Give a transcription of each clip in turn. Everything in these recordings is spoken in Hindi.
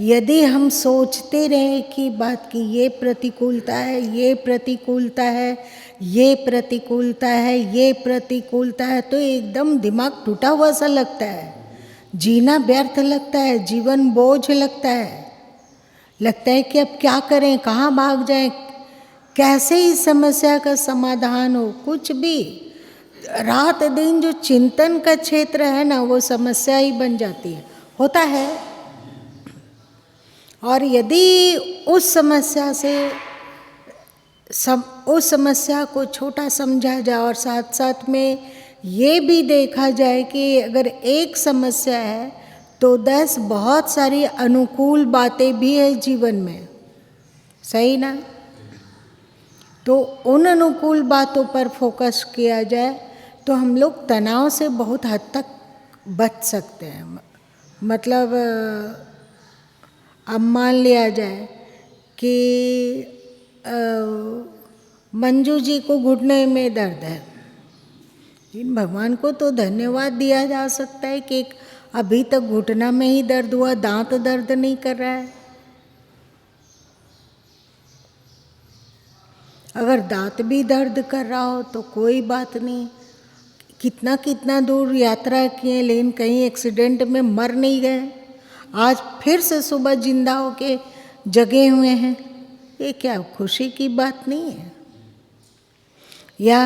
यदि हम सोचते रहे कि बात की ये प्रतिकूलता है, ये प्रतिकूलता है, ये प्रतिकूलता है, ये प्रतिकूलता है, तो एकदम दिमाग टूटा हुआ सा लगता है, जीना व्यर्थ लगता है, जीवन बोझ लगता है। लगता है कि अब क्या करें, कहाँ भाग जाएं, कैसे इस समस्या का समाधान हो। कुछ भी रात दिन जो चिंतन का क्षेत्र है ना, वो समस्या ही बन जाती है, होता है। और यदि उस समस्या से उस समस्या को छोटा समझा जाए और साथ साथ में ये भी देखा जाए कि अगर एक समस्या है तो 10 बहुत सारी अनुकूल बातें भी है जीवन में, सही ना? तो उन अनुकूल बातों पर फोकस किया जाए तो हम लोग तनाव से बहुत हद तक बच सकते हैं। मतलब अब मान लिया जाए कि मंजू जी को घुटने में दर्द है, लेकिन भगवान को तो धन्यवाद दिया जा सकता है कि अभी तक घुटना में ही दर्द हुआ, दांत दर्द नहीं कर रहा है। अगर दांत भी दर्द कर रहा हो तो कोई बात नहीं, कितना कितना दूर यात्रा किए लेकिन कहीं एक्सीडेंट में मर नहीं गए, आज फिर से सुबह जिंदा होके जगे हुए हैं, ये क्या खुशी की बात नहीं है? या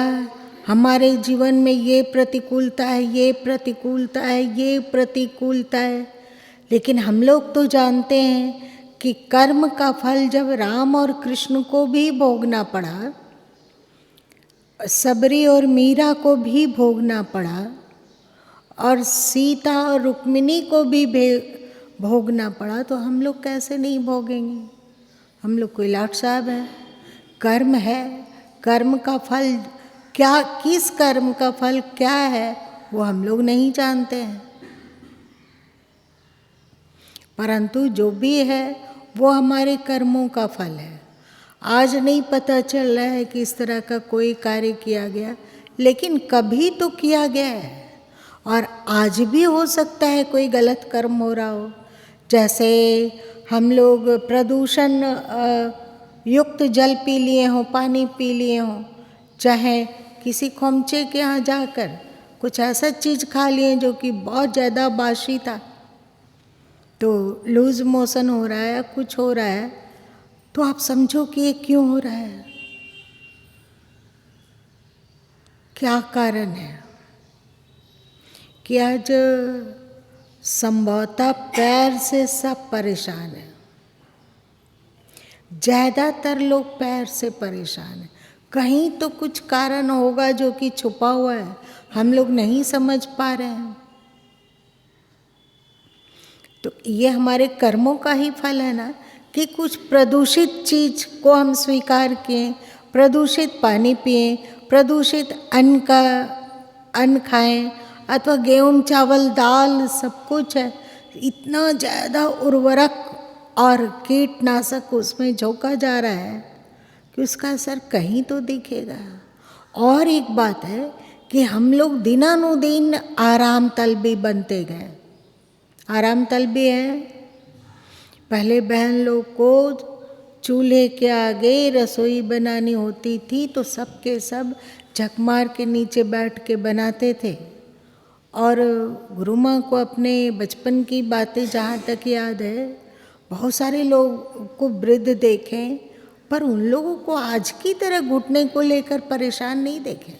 हमारे जीवन में ये प्रतिकूलता है, ये प्रतिकूलता है, ये प्रतिकूलता है, लेकिन हम लोग तो जानते हैं कि कर्म का फल जब राम और कृष्ण को भी भोगना पड़ा, सबरी और मीरा को भी भोगना पड़ा, और सीता और रुक्मिणी को भी भोगना पड़ा, तो हम लोग कैसे नहीं भोगेंगे? हम लोग कोई लाट साहब हैं? कर्म है, कर्म का फल क्या, किस कर्म का फल क्या है वो हम लोग नहीं जानते हैं, परंतु जो भी है वो हमारे कर्मों का फल है। आज नहीं पता चल रहा है कि इस तरह का कोई कार्य किया गया, लेकिन कभी तो किया गया है, और आज भी हो सकता है कोई गलत कर्म हो रहा हो। जैसे हम लोग प्रदूषण युक्त जल पी लिए हों, पानी पी लिए हों, चाहे किसी खोमचे के यहाँ जाकर कुछ ऐसा चीज़ खा लिए जो कि बहुत ज़्यादा बासी था, तो लूज मोशन हो रहा है, कुछ हो रहा है, तो आप समझो कि ये क्यों हो रहा है, क्या कारण है? कि आज संभवतः पैर से सब परेशान हैं, ज़्यादातर लोग पैर से परेशान हैं। कहीं तो कुछ कारण होगा जो कि छुपा हुआ है, हम लोग नहीं समझ पा रहे हैं। तो ये हमारे कर्मों का ही फल है ना, कि कुछ प्रदूषित चीज को हम स्वीकार किए, प्रदूषित पानी पिए, प्रदूषित अन्न खाएं, अथवा गेहूं चावल दाल सब कुछ है, इतना ज़्यादा उर्वरक और कीटनाशक उसमें झोंका जा रहा है कि उसका असर कहीं तो दिखेगा। और एक बात है कि हम लोग दिनानुदिन आराम तलबी बनते गए। आराम तलबी है, पहले बहन लोग को चूल्हे के आगे रसोई बनानी होती थी तो सब के सब झकमार के नीचे बैठ के बनाते थे। और गुरु माँ को अपने बचपन की बातें जहाँ तक याद है, बहुत सारे लोग को वृद्ध देखें, पर उन लोगों को आज की तरह घुटने को लेकर परेशान नहीं देखें।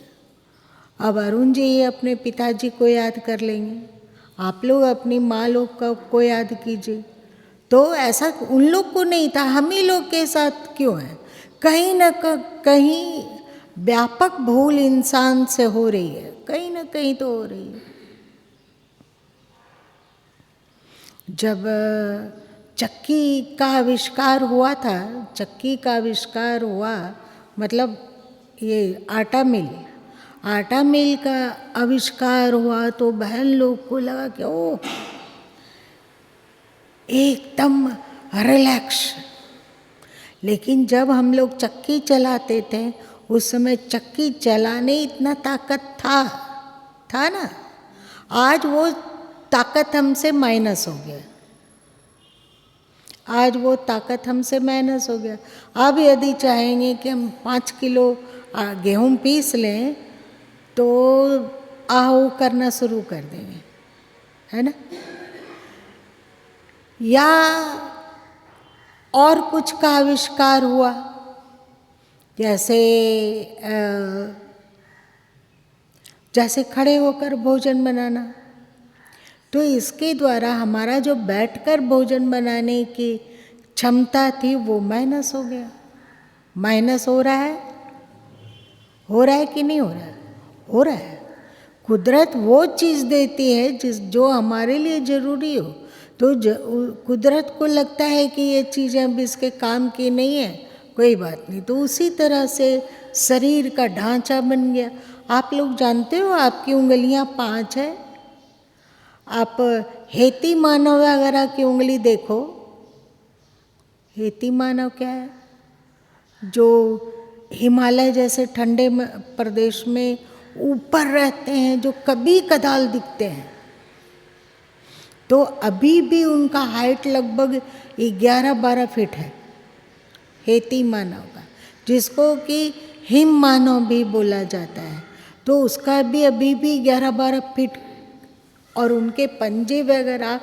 अब अरुण जी अपने पिताजी को याद कर लेंगे, आप लोग अपनी माँ लोग को याद कीजिए, तो ऐसा उन लोग को नहीं था, हम ही लोग के साथ क्यों है? कहीं न कहीं व्यापक भूल इंसान से हो रही है, कहीं ना कहीं तो हो रही है। जब चक्की का आविष्कार हुआ था, चक्की का आविष्कार हुआ मतलब ये आटा मिल का आविष्कार हुआ, तो बहन लोग को लगा कि ओ एकदम रिलैक्स। लेकिन जब हम लोग चक्की चलाते थे उस समय चक्की चलाने इतना ताकत था ना, आज वो ताकत हमसे माइनस हो गया। आज वो ताकत हमसे माइनस हो गया। अब यदि चाहेंगे कि हम 5 किलो गेहूँ पीस लें तो आहू करना शुरू कर देंगे, है ना। या और कुछ का आविष्कार हुआ, जैसे खड़े होकर भोजन बनाना, तो इसके द्वारा हमारा जो बैठकर भोजन बनाने की क्षमता थी वो माइनस हो गया। माइनस हो रहा है कि नहीं हो रहा है? हो रहा है। कुदरत वो चीज़ देती है जो हमारे लिए ज़रूरी हो, तो कुदरत को लगता है कि ये चीज़ें अब इसके काम की नहीं है, कोई बात नहीं, तो उसी तरह से शरीर का ढांचा बन गया। आप लोग जानते हो आपकी उंगलियां 5 है। आप हेती मानव वगैरह की उंगली देखो। हेती मानव क्या है? जो हिमालय जैसे ठंडे प्रदेश में ऊपर रहते हैं, जो कभी कदाल दिखते हैं, तो अभी भी उनका हाइट लगभग 11-12 फीट है, हेती मानव का, जिसको कि हिम मानव भी बोला जाता है, तो उसका भी अभी भी 11-12 फीट, और उनके पंजे वगैरह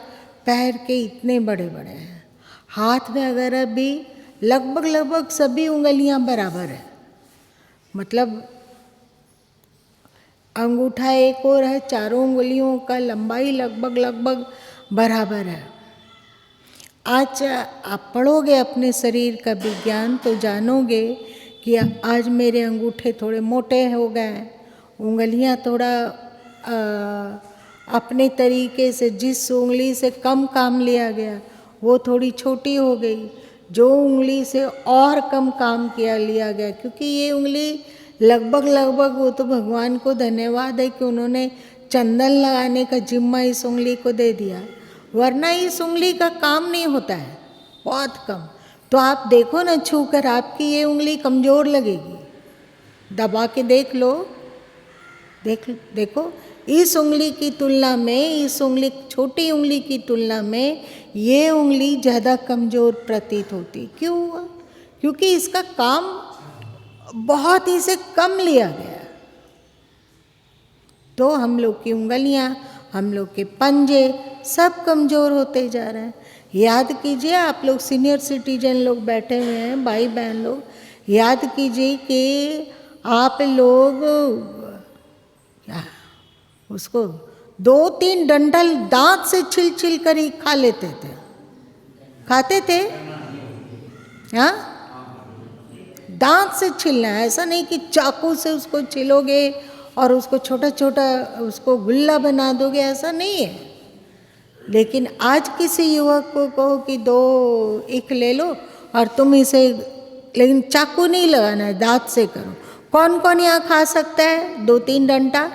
पैर के इतने बड़े बड़े हैं। हाथ वगैरह भी लगभग सभी उंगलियां बराबर है, मतलब अंगूठा एक और है, चारों उंगलियों का लंबाई लगभग बराबर है। आज आप पढ़ोगे अपने शरीर का विज्ञान तो जानोगे कि आज मेरे अंगूठे थोड़े मोटे हो गए, उंगलियां थोड़ा अपने तरीके से, जिस उंगली से कम काम लिया गया वो थोड़ी छोटी हो गई, जो उंगली से और कम काम लिया गया, क्योंकि ये उंगली लगभग वो तो भगवान को धन्यवाद है कि उन्होंने चंदन लगाने का जिम्मा इस उंगली को दे दिया, वरना इस उंगली का काम नहीं होता है, बहुत कम। तो आप देखो ना, छूकर आपकी ये उंगली कमज़ोर लगेगी, दबा के देख लो, देखो इस उंगली की तुलना में, इस उंगली, छोटी उंगली की तुलना में ये उंगली ज़्यादा कमज़ोर प्रतीत होती। क्यों हुआ? क्योंकि इसका काम बहुत ही से कम लिया गया। तो हम लोग की उंगलियां, हम लोग के पंजे सब कमज़ोर होते जा रहे हैं। याद कीजिए, आप लोग सीनियर सिटीजन लोग बैठे हुए हैं, भाई बहन लोग, याद कीजिए कि आप लोग उसको 2-3 डंठल दांत से छिल कर ही खा लेते थे, खाते थे। हाँ, दांत से छीलना है, ऐसा नहीं कि चाकू से उसको छिलोगे और उसको छोटा छोटा उसको गुल्ला बना दोगे, ऐसा नहीं है। लेकिन आज किसी युवक को कहो कि 2 ईख ले लो और तुम इसे, लेकिन चाकू नहीं लगाना है, दांत से करो। कौन कौन यहाँ खा सकता है 2-3 डंडा?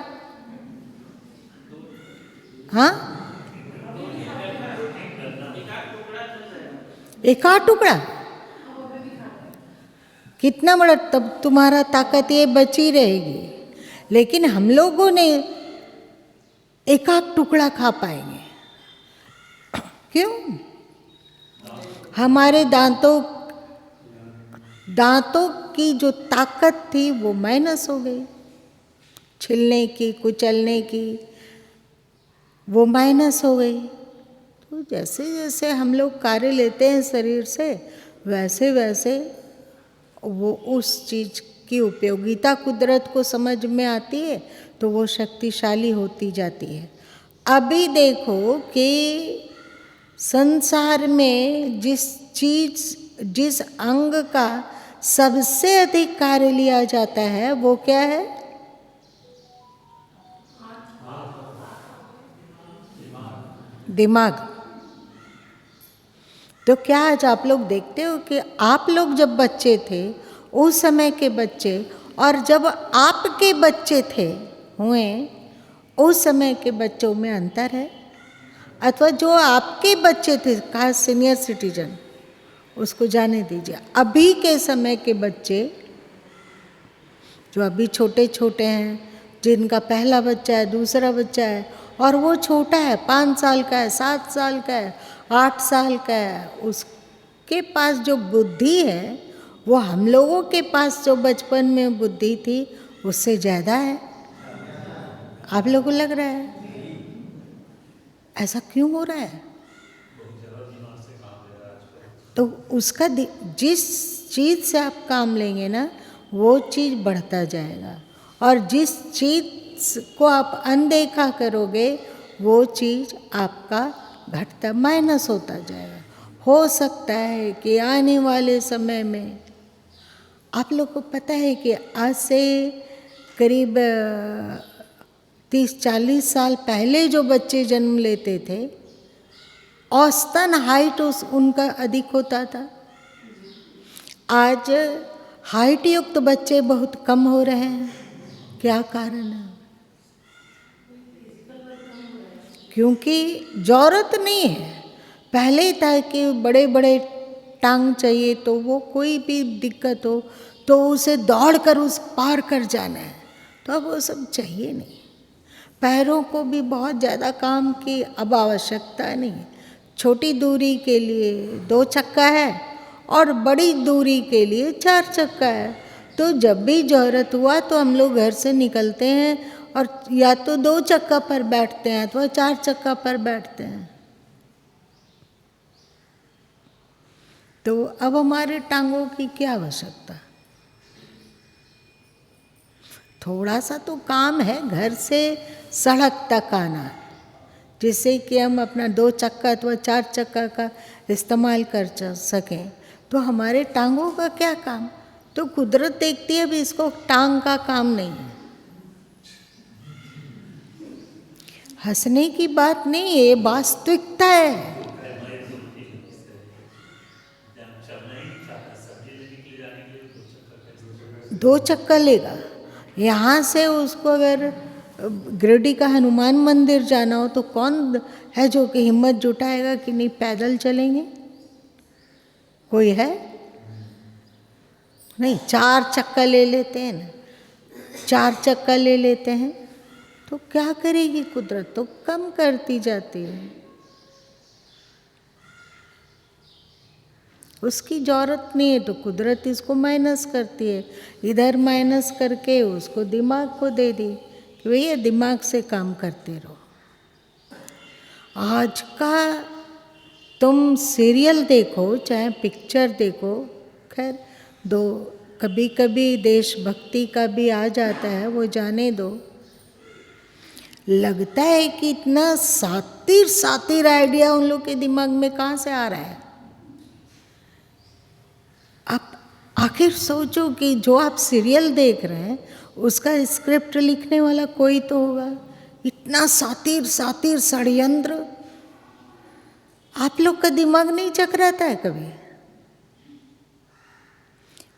हाँ, एक आध टुकड़ा कितना बड़ा, तब तुम्हारा ताकत ये बची रहेगी। लेकिन हम लोगों ने एक आध टुकड़ा खा पाएंगे, क्यों? हमारे दांतों की जो ताकत थी वो माइनस हो गई, छिलने की, कुचलने की, वो माइनस हो गई। तो जैसे जैसे हम लोग कार्य लेते हैं शरीर से, वैसे वैसे वो उस चीज़ की उपयोगिता कुदरत को समझ में आती है, तो वो शक्तिशाली होती जाती है। अभी देखो कि संसार में जिस अंग का सबसे अधिक कार्य लिया जाता है वो क्या है? दिमाग। तो क्या आज आप लोग देखते हो कि आप लोग जब बच्चे थे, उस समय के बच्चे, और जब आपके बच्चे हुए उस समय के बच्चों में अंतर है? अथवा जो आपके बच्चे थे, खास सीनियर सिटीजन, उसको जाने दीजिए। अभी के समय के बच्चे जो अभी छोटे छोटे हैं, जिनका पहला बच्चा है, दूसरा बच्चा है, और वो छोटा है, 5 साल का है, 7 साल का है, 8 साल का है, के पास जो बुद्धि है वो हम लोगों के पास जो बचपन में बुद्धि थी उससे ज़्यादा है। आप लोगों को लग रहा है? ऐसा क्यों हो रहा है? तो उसका जिस चीज़ से आप काम लेंगे ना वो चीज़ बढ़ता जाएगा, और जिस चीज़ को आप अनदेखा करोगे वो चीज़ आपका घटता माइनस होता जाएगा। हो सकता है कि आने वाले समय में आप लोग को पता है कि आज से करीब 30-40 साल पहले जो बच्चे जन्म लेते थे औसतन हाइट उनका अधिक होता था। आज हाइट युक्त बच्चे बहुत कम हो रहे हैं। क्या कारण है? क्योंकि जरूरत नहीं है। पहले था कि बड़े बड़े टांग चाहिए, तो वो कोई भी दिक्कत हो तो उसे दौड़ कर उस पार कर जाना है, तो अब वो सब चाहिए नहीं। पैरों को भी बहुत ज़्यादा काम की अब आवश्यकता नहीं है। छोटी दूरी के लिए 2 चक्का है और बड़ी दूरी के लिए 4 चक्का है। तो जब भी ज़रूरत हुआ तो हम लोग घर से निकलते हैं और या तो 2 चक्का पर बैठते हैं अथवा 4 चक्का पर बैठते हैं। तो अब हमारे टांगों की क्या आवश्यकता? थोड़ा सा तो काम है घर से सड़क तक आना, जिससे कि हम अपना 2 चक्का अथवा 4 चक्का का इस्तेमाल कर सकें। तो हमारे टांगों का क्या काम? तो कुदरत देखती है भी इसको टांग का काम नहीं है। हंसने की बात नहीं है, ये वास्तविकता है। 2 चक्का लेगा। यहाँ से उसको अगर गिरडी का हनुमान मंदिर जाना हो तो कौन है जो कि हिम्मत जुटाएगा कि नहीं पैदल चलेंगे? कोई है? नहीं, 4 चक्का ले लेते हैं ना, 4 चक्का ले लेते हैं तो क्या करेगी कुदरत? तो कम करती जाती है। उसकी जरूरत नहीं है तो कुदरत इसको माइनस करती है। इधर माइनस करके उसको दिमाग को दे दी कि भैया दिमाग से काम करते रहो। आज का तुम सीरियल देखो चाहे पिक्चर देखो, खैर कभी कभी देशभक्ति का भी आ जाता है, वो जाने दो। लगता है कि इतना सातिर आइडिया उन लोग के दिमाग में कहाँ से आ रहा है। आप आखिर सोचो कि जो आप सीरियल देख रहे हैं उसका स्क्रिप्ट लिखने वाला कोई तो होगा। इतना सातिर षड्यंत्र आप लोग का दिमाग नहीं चकराता है कभी?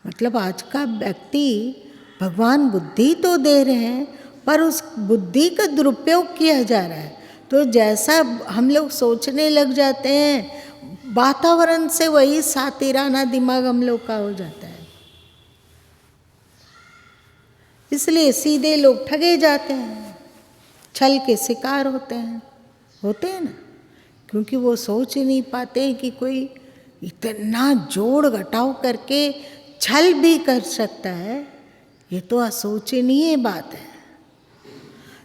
मतलब आज का व्यक्ति, भगवान बुद्धि तो दे रहे हैं पर उस बुद्धि का दुरुपयोग किया जा रहा है। तो जैसा हम लोग सोचने लग जाते हैं वातावरण से वही सातिराना दिमाग हम लोग का हो जाता है। इसलिए सीधे लोग ठगे जाते हैं, छल के शिकार होते हैं ना, क्योंकि वो सोच ही नहीं पाते हैं कि कोई इतना जोड़ घटाव करके छल भी कर सकता है। ये तो असोचनीय बात है।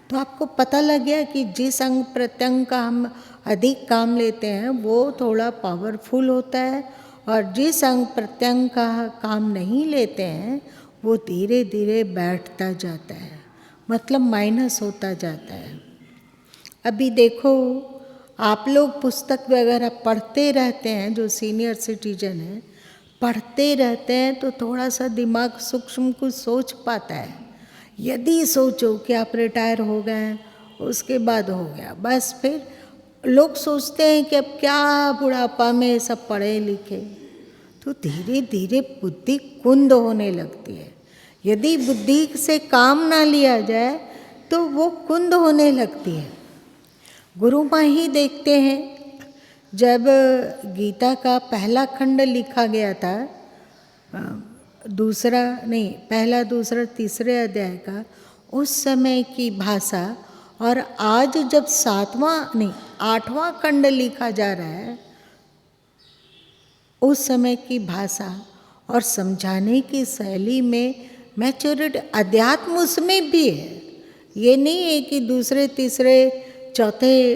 तो आपको पता लग गया कि जिस अंग प्रत्यंग का हम अधिक काम लेते हैं वो थोड़ा पावरफुल होता है, और जिस अंग प्रत्यंग का काम नहीं लेते हैं वो धीरे धीरे बैठता जाता है, मतलब माइनस होता जाता है। अभी देखो आप लोग पुस्तक वगैरह पढ़ते रहते हैं, जो सीनियर सिटीजन हैं पढ़ते रहते हैं तो थोड़ा सा दिमाग सूक्ष्म कुछ सोच पाता है। यदि सोचो कि आप रिटायर हो गए हैं उसके बाद हो गया बस, फिर लोग सोचते हैं कि अब क्या बुढ़ापा में सब पढ़े लिखे, तो धीरे धीरे बुद्धि कुंद होने लगती है। यदि बुद्धि से काम ना लिया जाए तो वो कुंद होने लगती है। गुरु माँ ही देखते हैं, जब गीता का पहला खंड लिखा गया था, पहला दूसरा तीसरे अध्याय का, उस समय की भाषा और आज जब 8वां खंड लिखा जा रहा है उस समय की भाषा और समझाने की शैली में मैच्योरिटी, अध्यात्म उसमें भी है। ये नहीं है कि दूसरे तीसरे चौथे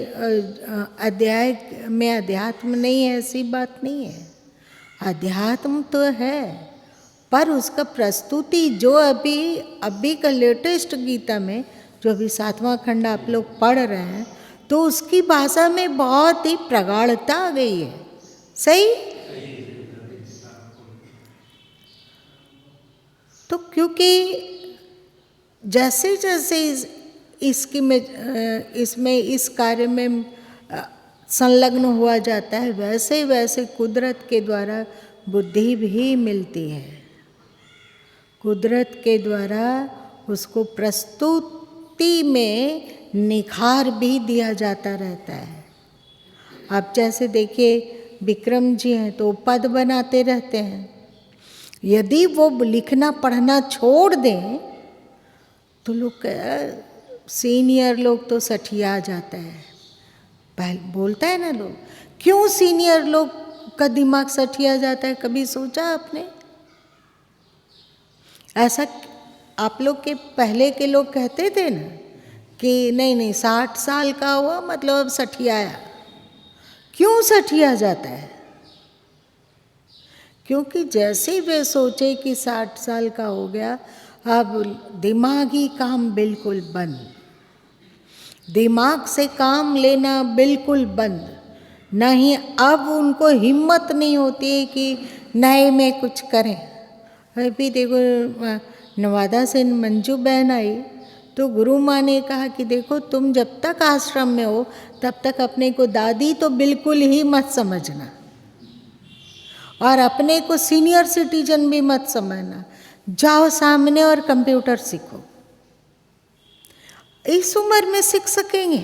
अध्याय में अध्यात्म नहीं है, ऐसी बात नहीं है। अध्यात्म तो है, पर उसका प्रस्तुति जो अभी का लेटेस्ट गीता में, जो अभी 7वां खंड आप लोग पढ़ रहे हैं, तो उसकी भाषा में बहुत ही प्रगाढ़ता आ गई है। सही? तो क्योंकि जैसे जैसे इसमें इस कार्य में संलग्न हुआ जाता है, वैसे वैसे कुदरत के द्वारा बुद्धि भी मिलती है। कुदरत के द्वारा उसको प्रस्तुति में निखार भी दिया जाता रहता है। आप जैसे देखिए विक्रम जी हैं तो पद बनाते रहते हैं। यदि वो लिखना पढ़ना छोड़ दें तो लोग, सीनियर लोग तो सठिया जाता है। बोलता है ना लोग, क्यों सीनियर लोग का दिमाग सठिया जाता है? कभी सोचा आपने ऐसा? आप लोग के पहले के लोग कहते थे ना कि नहीं 60 साल का हुआ मतलब अब सठियाया। क्यों सठिया जाता है? क्योंकि जैसे वे सोचे कि 60 साल का हो गया, अब दिमागी काम बिल्कुल बंद, दिमाग से काम लेना बिल्कुल बंद। नहीं, अब उनको हिम्मत नहीं होती है कि नए में कुछ करें। अभी देखो नवादा से मंजू बहन आई तो गुरु माँ ने कहा कि देखो तुम जब तक आश्रम में हो तब तक अपने को दादी तो बिल्कुल ही मत समझना, और अपने को सीनियर सिटीजन भी मत समझना। जाओ सामने और कंप्यूटर सीखो। इस उम्र में सीख सकेंगे?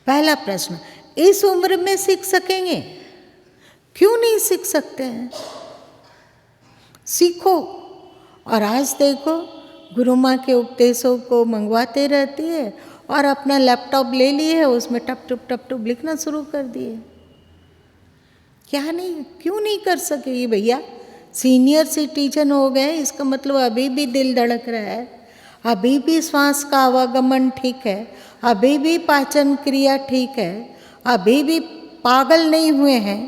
पहला प्रश्न, इस उम्र में सीख सकेंगे? क्यों नहीं सीख सकते हैं? सीखो। और आज देखो गुरु माँ के उपदेशों को मंगवाते रहती है और अपना लैपटॉप ले लिए है, उसमें टप टप लिखना शुरू कर दिए। क्या नहीं, क्यों नहीं कर सकेगी भैया? सीनियर सिटीजन हो गए, इसका मतलब अभी भी दिल धड़क रहा है, अभी भी श्वास का आवागमन ठीक है, अभी भी पाचन क्रिया ठीक है, अभी भी पागल नहीं हुए हैं,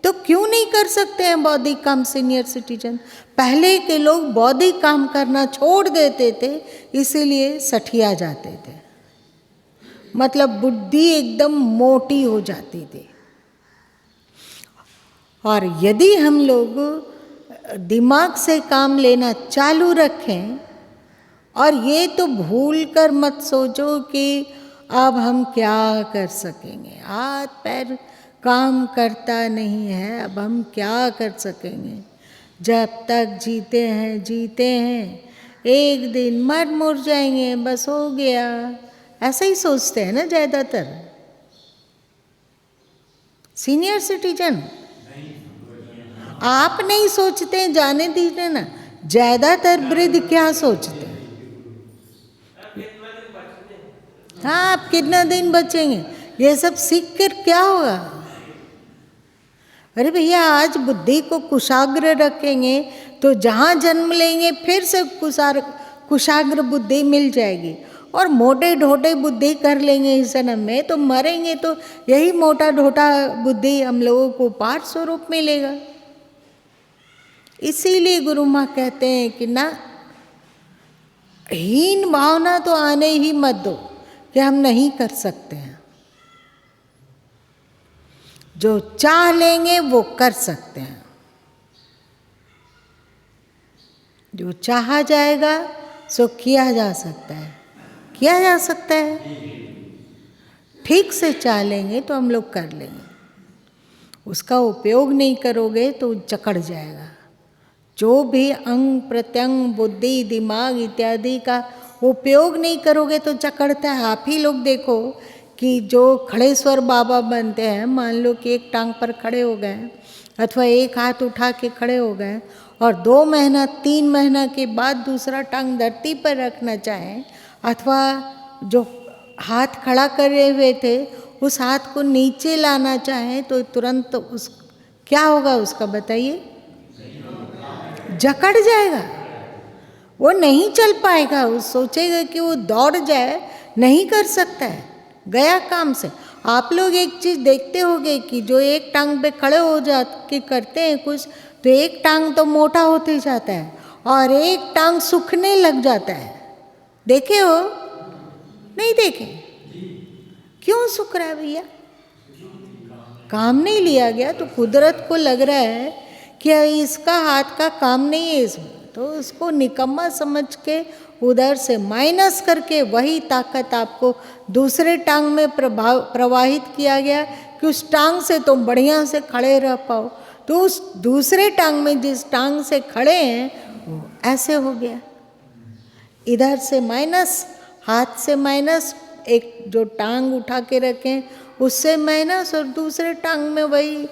तो क्यों नहीं कर सकते हैं बौद्धिक काम सीनियर सिटीजन? पहले के लोग बौद्धिक काम करना छोड़ देते थे, इसीलिए सठिया जाते थे, मतलब बुद्धि एकदम मोटी हो जाती थी। और यदि हम लोग दिमाग से काम लेना चालू रखें, और ये तो भूल कर मत सोचो कि अब हम क्या कर सकेंगे, हाथ पैर काम करता नहीं है, अब हम क्या कर सकेंगे? जब तक जीते हैं, एक दिन मर मुर जाएंगे, बस हो गया। ऐसा ही सोचते हैं ना ज़्यादातर सीनियर सिटीजन। आप नहीं सोचते, जाने दीजिए ना, ज़्यादातर वृद्ध क्या सोचते हैं? हाँ, आप कितना दिन बचेंगे, ये सब सीख कर क्या होगा? अरे भैया, आज बुद्धि को कुशाग्र रखेंगे तो जहाँ जन्म लेंगे फिर से कुशाग्र बुद्धि मिल जाएगी, और मोटे ढोटे बुद्धि कर लेंगे इस जन्म में, तो मरेंगे तो यही मोटा ढोटा बुद्धि हम लोगों को पाठ स्वरूप मिलेगा। इसीलिए गुरु माँ कहते हैं कि ना, हीन भावना तो आने ही मत दो कि हम नहीं कर सकते हैं। जो चाह लेंगे वो कर सकते हैं, जो चाहा जाएगा सो किया जा सकता है, किया जा सकता है। ठीक से चाह लेंगे तो हम लोग कर लेंगे, उसका उपयोग नहीं करोगे तो जकड़ जाएगा। जो भी अंग प्रत्यंग बुद्धि दिमाग इत्यादि का उपयोग नहीं करोगे तो जकड़ता है। आप ही लोग देखो कि जो खड़ेश्वर बाबा बनते हैं, मान लो कि एक टांग पर खड़े हो गए अथवा एक हाथ उठा के खड़े हो गए, और 2 महीना 3 महीना के बाद दूसरा टांग धरती पर रखना चाहें, अथवा जो हाथ खड़ा करे हुए थे उस हाथ को नीचे लाना चाहें, तो तुरंत उस क्या होगा उसका बताइए? जकड़ जाएगा, वो नहीं चल पाएगा, वो सोचेगा कि वो दौड़ जाए, नहीं कर सकता है, गया काम से। आप लोग एक चीज़ देखते होंगे कि जो एक टांग पे खड़े हो जा के करते हैं कुछ, तो एक टांग तो मोटा होते जाता है और एक टांग सूखने लग जाता है। देखे हो? नहीं देखे? क्यों सूख रहा है भैया? काम नहीं लिया गया, तो कुदरत को लग रहा है कि इसका हाथ का काम नहीं है इसमें, तो उसको निकम्मा समझ के उधर से माइनस करके वही ताकत आपको दूसरे टांग में प्रवाहित किया गया कि उस टांग से तुम बढ़िया से खड़े रह पाओ। तो उस दूसरे टांग में जिस टांग से खड़े हैं वो ऐसे हो गया, इधर से माइनस, हाथ से माइनस, एक जो टांग उठा के रखें उससे माइनस, और दूसरे टांग में वही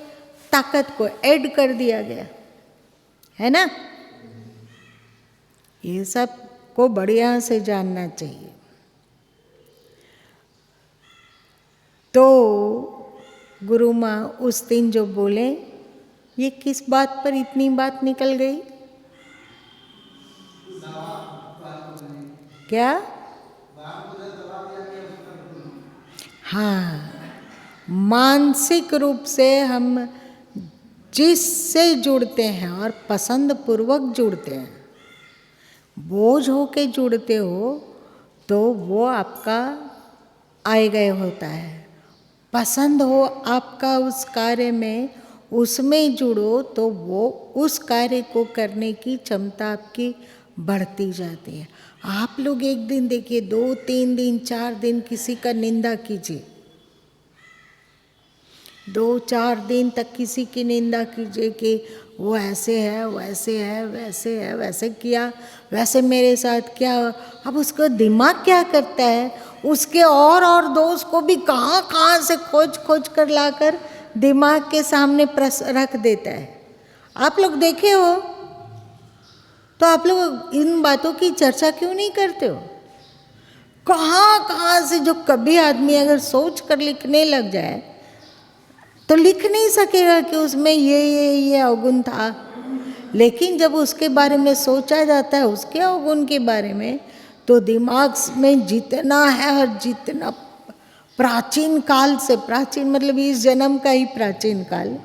ताकत को ऐड कर दिया गया है ना। ये सब को बढ़िया से जानना चाहिए। तो गुरु माँ उस दिन जो बोले, ये किस बात पर इतनी बात निकल गई? क्या? हाँ, मानसिक रूप से हम जिससे जुड़ते हैं और पसंद पूर्वक जुड़ते हैं, बोझ हो के जुड़ते हो तो वो आपका आए गए होता है। पसंद हो आपका उस कार्य में, उसमें जुड़ो तो वो उस कार्य को करने की क्षमता आपकी बढ़ती जाती है। आप लोग एक दिन देखिए, 2-3 दिन 4 दिन किसी का निंदा कीजिए, 2-4 दिन तक किसी की निंदा कीजिए कि वो ऐसे है, वैसे है, वैसे है, वैसे किया, वैसे मेरे साथ क्या। अब उसका दिमाग क्या करता है, उसके और दोस्त को भी कहाँ कहाँ से खोज खोज कर लाकर दिमाग के सामने रख देता है। आप लोग देखे हो? तो आप लोग इन बातों की चर्चा क्यों नहीं करते हो? कहाँ कहाँ से जो कभी आदमी अगर सोच कर लिखने लग जाए तो लिख नहीं सकेगा कि उसमें ये अवगुण था, लेकिन जब उसके बारे में सोचा जाता है, उसके अवगुण के बारे में, तो दिमाग में जितना है और जितना प्राचीन काल से, प्राचीन मतलब इस जन्म का ही प्राचीन काल,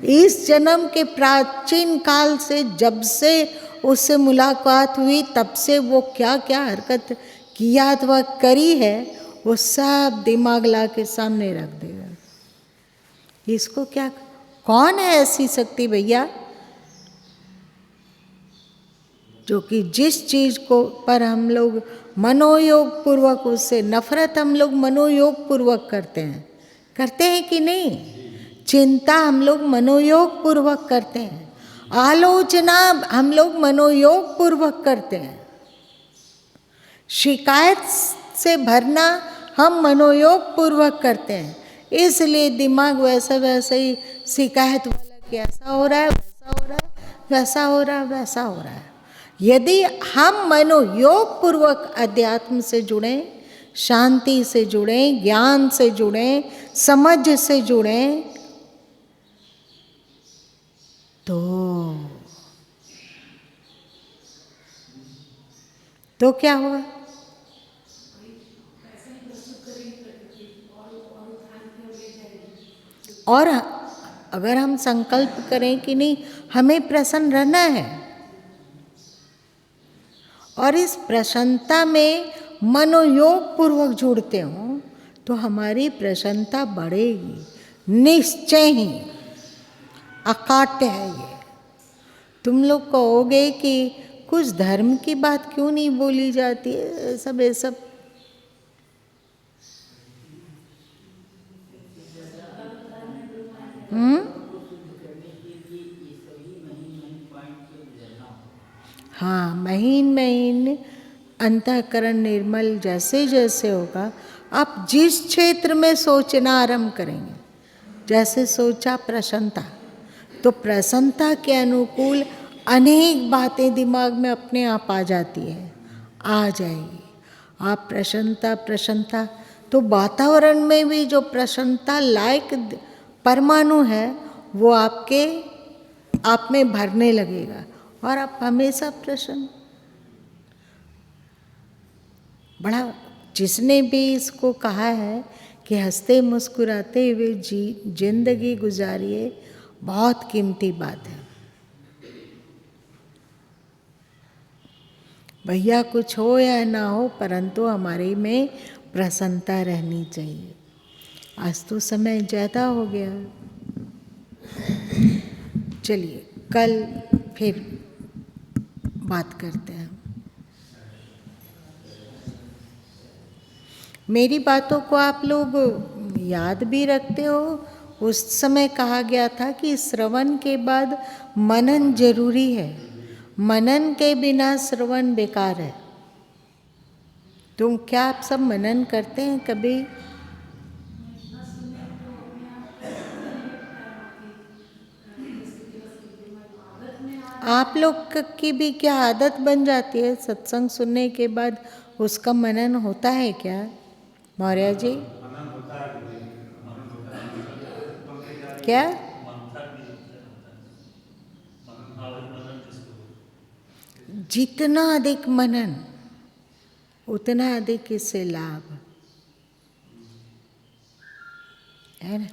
इस जन्म के प्राचीन काल से जब से उससे मुलाकात हुई तब से वो क्या क्या हरकत किया अथवा करी है, वो सब दिमाग ला के सामने रख देगा। इसको क्या, कौन है ऐसी शक्ति भैया जो कि जिस चीज को पर हम लोग मनोयोग पूर्वक, उससे नफरत हम लोग मनोयोग पूर्वक करते हैं कि नहीं? चिंता हम लोग मनोयोग पूर्वक करते हैं, आलोचना हम लोग मनोयोग पूर्वक करते हैं, शिकायत से भरना हम मनोयोग पूर्वक करते हैं। इसलिए दिमाग वैसा वैसे ही शिकायत वाला कि ऐसा हो रहा है, वैसा हो रहा है, वैसा हो रहा है, वैसा हो रहा है। यदि हम मनोयोग पूर्वक अध्यात्म से जुड़ें, शांति से जुड़ें, ज्ञान से जुड़ें, समझ से जुड़ें, तो क्या होगा? और अगर हम संकल्प करें कि नहीं हमें प्रसन्न रहना है, और इस प्रसन्नता में मनोयोग पूर्वक जुड़ते हो, तो हमारी प्रसन्नता बढ़ेगी निश्चय ही, अकाट्य है ये। तुम लोग कहोगे कि कुछ धर्म की बात क्यों नहीं बोली जाती है, ये सब हाँ, महीन महीन अंतःकरण निर्मल जैसे जैसे होगा, आप जिस क्षेत्र में सोचना आरंभ करेंगे, जैसे सोचा प्रसन्नता, तो प्रसन्नता के अनुकूल अनेक बातें दिमाग में अपने आप आ जाती है, आ जाएगी। आप प्रसन्नता तो वातावरण में भी जो प्रसन्नता लायक परमाणु है वो आपके आप में भरने लगेगा और आप हमेशा प्रसन्न। बड़ा, जिसने भी इसको कहा है कि हंसते मुस्कुराते हुए जिंदगी गुजारिए, बहुत कीमती बात है। भैया कुछ हो या ना हो, परंतु हमारे में प्रसन्नता रहनी चाहिए। आज तो समय ज़्यादा हो गया, चलिए कल फिर बात करते हैं। मेरी बातों को आप लोग याद भी रखते हो? उस समय कहा गया था कि श्रवण के बाद मनन जरूरी है, मनन के बिना श्रवण बेकार है। तो क्या आप सब मनन करते हैं कभी? आप लोग की भी क्या आदत बन जाती है सत्संग सुनने के बाद उसका मनन होता है क्या मौर्य जी? मनन होता है, मनन होता है, क्या मंथन भी होता है, मनन भावही मनन जिसको बोलते हैं। जितना अधिक मनन उतना अधिक इससे लाभ है ना।